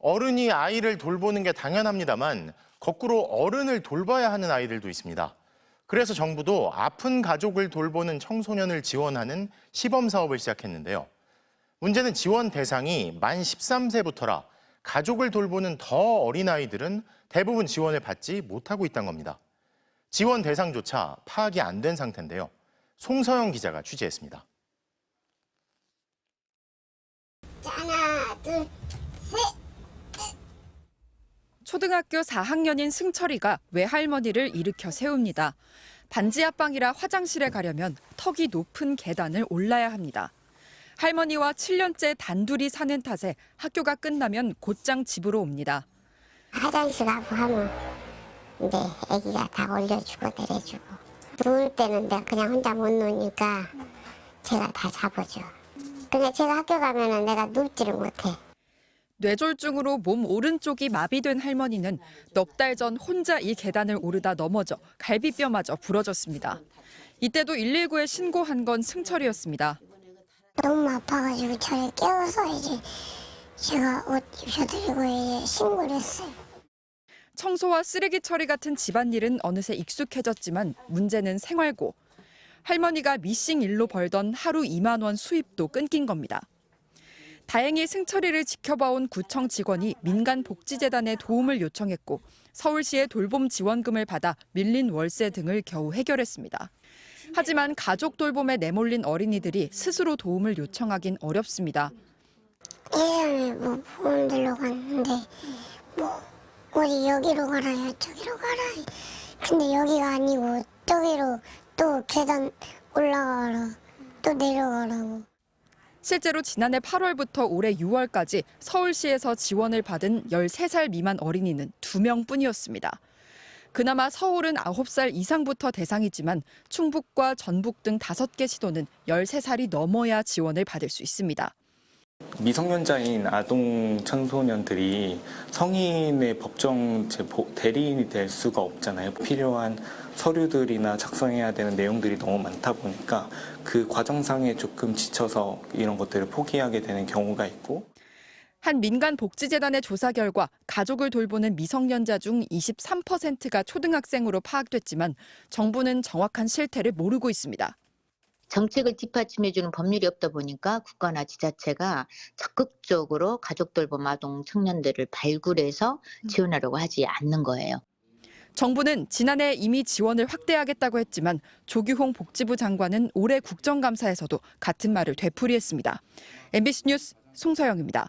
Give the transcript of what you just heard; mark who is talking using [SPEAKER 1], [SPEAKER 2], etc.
[SPEAKER 1] 어른이 아이를 돌보는 게 당연합니다만 거꾸로 어른을 돌봐야 하는 아이들도 있습니다. 그래서 정부도 아픈 가족을 돌보는 청소년을 지원하는 시범 사업을 시작했는데요. 문제는 지원 대상이 만 13세부터라 가족을 돌보는 더 어린 아이들은 대부분 지원을 받지 못하고 있다는 겁니다. 지원 대상조차 파악이 안 된 상태인데요. 송서영 기자가 취재했습니다.
[SPEAKER 2] 하나, 둘, 셋.
[SPEAKER 3] 초등학교 4학년인 승철이가 외할머니를 일으켜 세웁니다. 반지 하방이라 화장실에 가려면 턱이 높은 계단을 올라야 합니다. 할머니와 7년째 단둘이 사는 탓에 학교가 끝나면 곧장 집으로 옵니다.
[SPEAKER 2] 화장실 가고 하면 이제 아기가 다 올려주고 내려주고. 누울 때는 내가 그냥 혼자 못 누우니까 제가 다 잡아줘. 근데 제가 학교 가면은 내가 눕지를 못해.
[SPEAKER 3] 뇌졸중으로 몸 오른쪽이 마비된 할머니는 넉 달 전 혼자 이 계단을 오르다 넘어져 갈비뼈마저 부러졌습니다. 이때도 119에 신고한 건 승철이었습니다.
[SPEAKER 2] 너무 아파가지고 저를 깨워서 이제 제가 옷 입혀드리고 이제 신고를 했어요.
[SPEAKER 3] 청소와 쓰레기 처리 같은 집안일은 어느새 익숙해졌지만 문제는 생활고. 할머니가 미싱 일로 벌던 하루 2만 원 수입도 끊긴 겁니다. 다행히 승철이를 지켜봐온 구청 직원이 민간복지재단에 도움을 요청했고 서울시의 돌봄 지원금을 받아 밀린 월세 등을 겨우 해결했습니다. 하지만 가족 돌봄에 내몰린 어린이들이 스스로 도움을 요청하긴 어렵습니다.
[SPEAKER 2] 예전에 뭐 보험 들러 갔는데 뭐 어디 여기로 가라 저기로 가라. 근데 여기가 아니고 저기로 또 계단 올라가라 또 내려가라고.
[SPEAKER 3] 실제로 지난해 8월부터 올해 6월까지 서울시에서 지원을 받은 13살 미만 어린이는 2명뿐이었습니다. 그나마 서울은 9살 이상부터 대상이지만 충북과 전북 등 5개 시도는 13살이 넘어야 지원을 받을 수 있습니다.
[SPEAKER 4] 미성년자인 아동 청소년들이 성인의 법정 대리인이 될 수가 없잖아요. 필요한 서류들이나 작성해야 되는 내용들이 너무 많다 보니까 그 과정상에 조금 지쳐서 이런 것들을 포기하게 되는 경우가 있고.
[SPEAKER 3] 한 민간복지재단의 조사 결과 가족을 돌보는 미성년자 중 23%가 초등학생으로 파악됐지만 정부는 정확한 실태를 모르고 있습니다.
[SPEAKER 5] 정책을 뒷받침해주는 법률이 없다 보니까 국가나 지자체가 적극적으로 가족 돌봄 아동 청년들을 발굴해서 지원하려고 하지 않는 거예요.
[SPEAKER 3] 정부는 지난해 이미 지원을 확대하겠다고 했지만 조규홍 복지부 장관은 올해 국정감사에서도 같은 말을 되풀이했습니다. MBC 뉴스 송서영입니다.